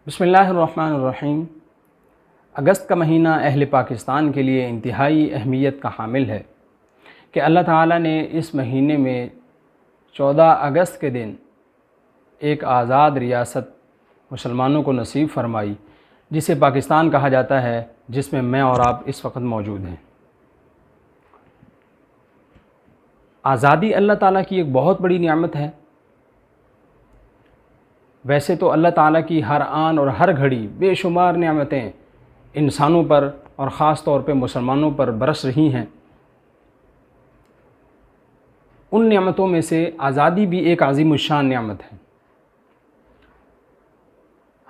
بسم اللہ الرحمن الرحیم۔ اگست کا مہینہ اہل پاکستان کے لیے انتہائی اہمیت کا حامل ہے کہ اللہ تعالیٰ نے اس مہینے میں 14 اگست کے دن ایک آزاد ریاست مسلمانوں کو نصیب فرمائی، جسے پاکستان کہا جاتا ہے، جس میں میں اور آپ اس وقت موجود ہیں۔ آزادی اللہ تعالیٰ کی ایک بہت بڑی نعمت ہے۔ ویسے تو اللہ تعالیٰ کی ہر آن اور ہر گھڑی بے شمار نعمتیں انسانوں پر اور خاص طور پہ مسلمانوں پر برس رہی ہیں۔ ان نعمتوں میں سے آزادی بھی ایک عظیم الشان نعمت ہے۔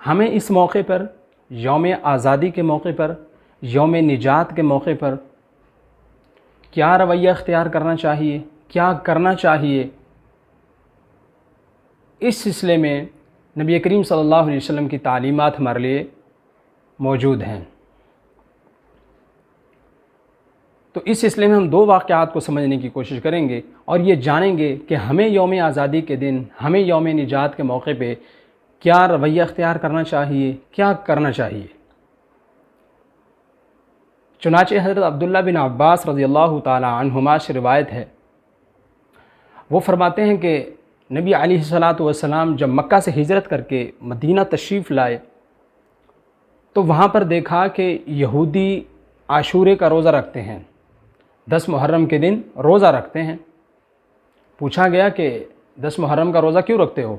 ہمیں اس موقع پر، یوم آزادی کے موقع پر، یوم نجات کے موقع پر کیا رویہ اختیار کرنا چاہیے، کیا کرنا چاہیے، اس سلسلے میں نبی کریم صلی اللہ علیہ وسلم کی تعلیمات ہمارے لیے موجود ہیں۔ تو اس سلسلے میں ہم دو واقعات کو سمجھنے کی کوشش کریں گے اور یہ جانیں گے کہ ہمیں یوم آزادی کے دن، ہمیں یوم نجات کے موقع پہ کیا رویہ اختیار کرنا چاہیے، کیا کرنا چاہیے۔ چنانچہ حضرت عبداللہ بن عباس رضی اللہ تعالی عنہما سے روایت ہے، وہ فرماتے ہیں کہ نبی علیہ السلام جب مکہ سے ہجرت کر کے مدینہ تشریف لائے تو وہاں پر دیکھا کہ یہودی عاشورے کا روزہ رکھتے ہیں، 10 محرم کے دن روزہ رکھتے ہیں۔ پوچھا گیا کہ 10 محرم کا روزہ کیوں رکھتے ہو؟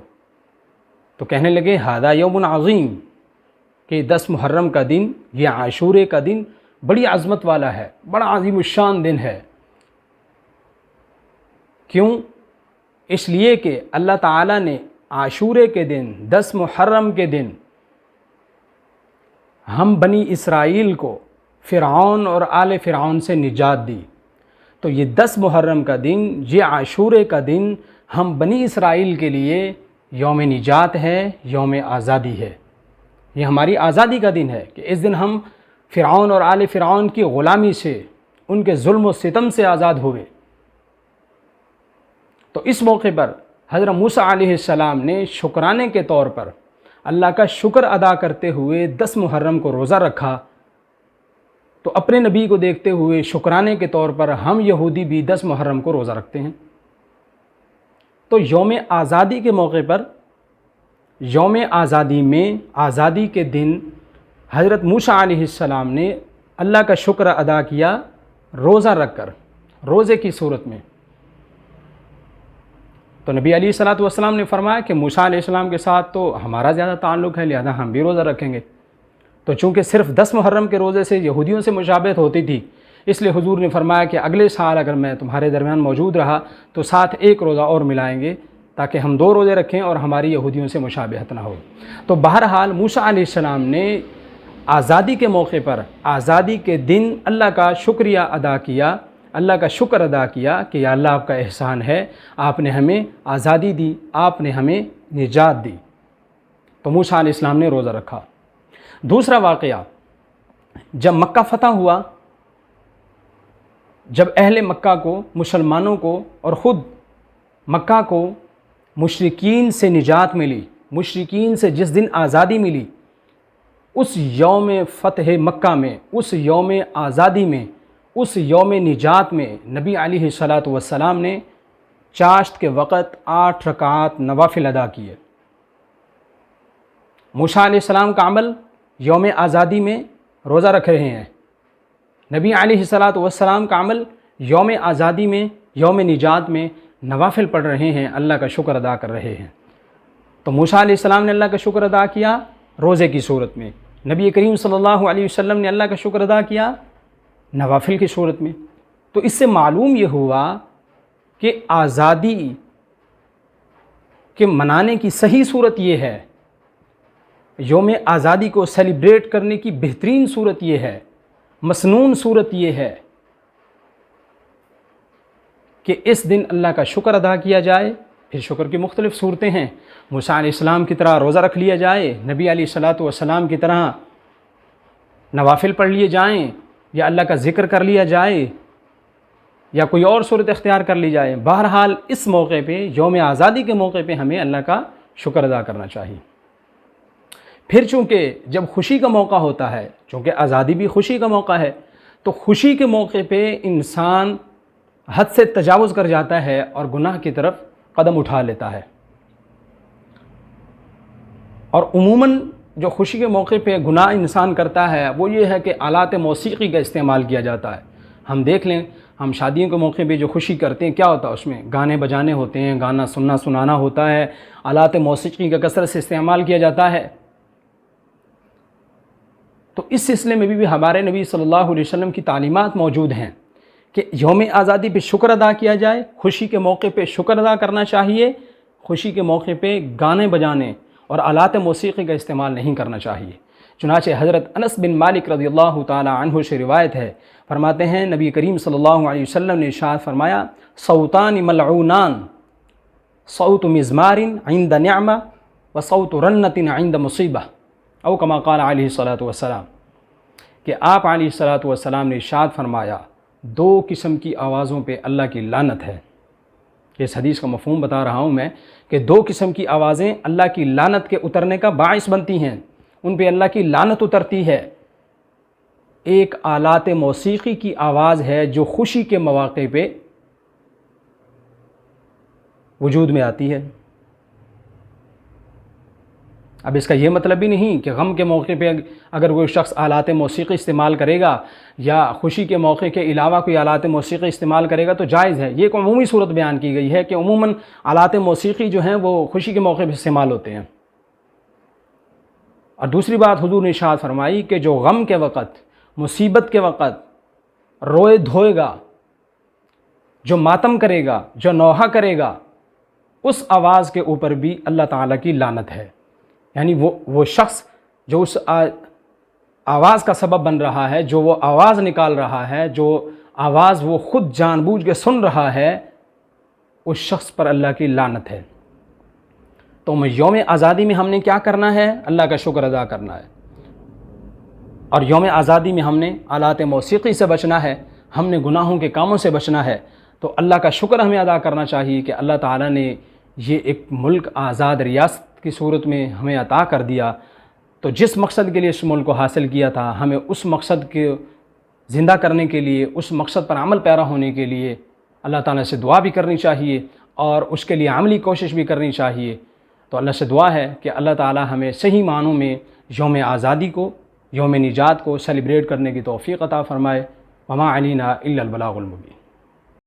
تو کہنے لگے ھذا یوم عظیم، کہ 10 محرم کا دن، یہ عاشورے کا دن بڑی عظمت والا ہے، بڑا عظیم الشان دن ہے۔ کیوں؟ اس لیے کہ اللہ تعالیٰ نے عاشورے کے دن، 10 محرم کے دن، ہم بنی اسرائیل کو فرعون اور آل فرعون سے نجات دی۔ تو یہ 10 محرم کا دن، یہ عاشورے کا دن ہم بنی اسرائیل کے لیے یوم نجات ہے، یوم آزادی ہے۔ یہ ہماری آزادی کا دن ہے کہ اس دن ہم فرعون اور آل فرعون کی غلامی سے، ان کے ظلم و ستم سے آزاد ہوئے۔ تو اس موقع پر حضرت موسیٰ علیہ السلام نے شکرانے کے طور پر اللہ کا شکر ادا کرتے ہوئے 10 محرم کو روزہ رکھا۔ تو اپنے نبی کو دیکھتے ہوئے شکرانے کے طور پر ہم یہودی بھی 10 محرم کو روزہ رکھتے ہیں۔ تو یوم آزادی کے موقع پر، یوم آزادی میں، آزادی کے دن حضرت موسیٰ علیہ السلام نے اللہ کا شکر ادا کیا روزہ رکھ کر، روزے کی صورت میں۔ تو نبی علیہ السلام نے فرمایا کہ موسیٰ علیہ السلام کے ساتھ تو ہمارا زیادہ تعلق ہے، لہذا ہم بھی روزہ رکھیں گے۔ تو چونکہ صرف 10 محرم کے روزے سے یہودیوں سے مشابہت ہوتی تھی، اس لیے حضور نے فرمایا کہ اگلے سال اگر میں تمہارے درمیان موجود رہا تو ساتھ ایک روزہ اور ملائیں گے، تاکہ ہم 2 روزے رکھیں اور ہماری یہودیوں سے مشابہت نہ ہو۔ تو بہرحال موسیٰ علیہ السلام نے آزادی کے موقع پر، آزادی کے دن اللہ کا شکریہ ادا کیا، اللہ کا شکر ادا کیا کہ یا اللہ آپ کا احسان ہے، آپ نے ہمیں آزادی دی، آپ نے ہمیں نجات دی۔ تو موسیٰ علیہ السلام نے روزہ رکھا۔ دوسرا واقعہ، جب مکہ فتح ہوا، جب اہل مکہ کو، مسلمانوں کو اور خود مکہ کو مشرکین سے نجات ملی، مشرکین سے جس دن آزادی ملی، اس یوم فتح مکہ میں، اس یوم آزادی میں، اس یوم نجات میں نبی علیہ السلام نے چاشت کے وقت 8 رکعات نوافل ادا کیے۔ موسیٰ علیہ السلام کا عمل یوم آزادی میں روزہ رکھ رہے ہیں، نبی علیہ السلام کا عمل یوم آزادی میں، یوم نجات میں نوافل پڑھ رہے ہیں، اللہ کا شکر ادا کر رہے ہیں۔ تو موسیٰ علیہ السلام نے اللہ کا شکر ادا کیا روزے کی صورت میں، نبی کریم صلی اللہ علیہ وسلم نے اللہ کا شکر ادا کیا نوافل کی صورت میں۔ تو اس سے معلوم یہ ہوا کہ آزادی کے منانے کی صحیح صورت یہ ہے، یوم آزادی کو سیلیبریٹ کرنے کی بہترین صورت یہ ہے، مسنون صورت یہ ہے کہ اس دن اللہ کا شکر ادا کیا جائے۔ پھر شکر کی مختلف صورتیں ہیں، موسیٰ علیہ السلام کی طرح روزہ رکھ لیا جائے، نبی علیہ السلام کی طرح نوافل پڑھ لیے جائیں، یا اللہ کا ذکر کر لیا جائے، یا کوئی اور صورت اختیار کر لی جائے۔ بہرحال اس موقع پہ، یوم آزادی کے موقع پہ ہمیں اللہ کا شکر ادا کرنا چاہیے۔ پھر چونکہ جب خوشی کا موقع ہوتا ہے، چونکہ آزادی بھی خوشی کا موقع ہے، تو خوشی کے موقع پہ انسان حد سے تجاوز کر جاتا ہے اور گناہ کی طرف قدم اٹھا لیتا ہے۔ اور عموماً جو خوشی کے موقع پہ گناہ انسان کرتا ہے وہ یہ ہے کہ آلات موسیقی کا استعمال کیا جاتا ہے۔ ہم دیکھ لیں، ہم شادیوں کے موقع پہ جو خوشی کرتے ہیں کیا ہوتا ہے، اس میں گانے بجانے ہوتے ہیں، گانا سنانا ہوتا ہے، آلات موسیقی کا کثرت سے استعمال کیا جاتا ہے۔ تو اس سلسلے میں بھی ہمارے نبی صلی اللہ علیہ وسلم کی تعلیمات موجود ہیں کہ یوم آزادی پہ شکر ادا کیا جائے، خوشی کے موقع پہ شکر ادا کرنا چاہیے، خوشی کے موقع پہ گانے بجانے اور آلات موسیقی کا استعمال نہیں کرنا چاہیے۔ چنانچہ حضرت انس بن مالک رضی اللہ تعالی عنہ سے روایت ہے، فرماتے ہیں نبی کریم صلی اللہ علیہ وسلم نے ارشاد فرمایا، صوتان ملعونان، صوت مزمار عند نعمہ و صوت رنت عند مصیبہ، او کما قال علیہ الصلاۃ والسلام، کہ آپ علیہ الصلاۃ والسلام نے ارشاد فرمایا دو قسم کی آوازوں پہ اللہ کی لعنت ہے۔ اس حدیث کا مفہوم بتا رہا ہوں میں کہ دو قسم کی آوازیں اللہ کی لعنت کے اترنے کا باعث بنتی ہیں، ان پہ اللہ کی لعنت اترتی ہے۔ ایک آلات موسیقی کی آواز ہے جو خوشی کے مواقع پہ وجود میں آتی ہے۔ اب اس کا یہ مطلب بھی نہیں کہ غم کے موقع پہ اگر کوئی شخص آلات موسیقی استعمال کرے گا یا خوشی کے موقع کے علاوہ کوئی آلات موسیقی استعمال کرے گا تو جائز ہے۔ یہ ایک عمومی صورت بیان کی گئی ہے کہ عموماً آلات موسیقی جو ہیں وہ خوشی کے موقع پہ استعمال ہوتے ہیں۔ اور دوسری بات حضور نے ارشاد فرمائی کہ جو غم کے وقت، مصیبت کے وقت روئے دھوئے گا، جو ماتم کرے گا، جو نوحہ کرے گا، اس آواز کے اوپر بھی اللہ تعالیٰ کی لعنت ہے۔ یعنی وہ شخص جو اس آواز کا سبب بن رہا ہے، جو وہ آواز نکال رہا ہے، جو آواز وہ خود جان بوجھ کے سن رہا ہے، اس شخص پر اللہ کی لعنت ہے۔ تو یوم آزادی میں ہم نے کیا کرنا ہے؟ اللہ کا شکر ادا کرنا ہے، اور یوم آزادی میں ہم نے آلات موسیقی سے بچنا ہے، ہم نے گناہوں کے کاموں سے بچنا ہے۔ تو اللہ کا شکر ہمیں ادا کرنا چاہیے کہ اللہ تعالیٰ نے یہ ایک ملک آزاد ریاست کی صورت میں ہمیں عطا کر دیا۔ تو جس مقصد کے لیے اس ملک کو حاصل کیا تھا، ہمیں اس مقصد کے زندہ کرنے کے لیے، اس مقصد پر عمل پیرا ہونے کے لیے اللہ تعالیٰ سے دعا بھی کرنی چاہیے اور اس کے لیے عملی کوشش بھی کرنی چاہیے۔ تو اللہ سے دعا ہے کہ اللہ تعالیٰ ہمیں صحیح معنوں میں یوم آزادی کو، یوم نجات کو سیلیبریٹ کرنے کی توفیق عطا فرمائے۔ وما علینا الا البلاغ المبین۔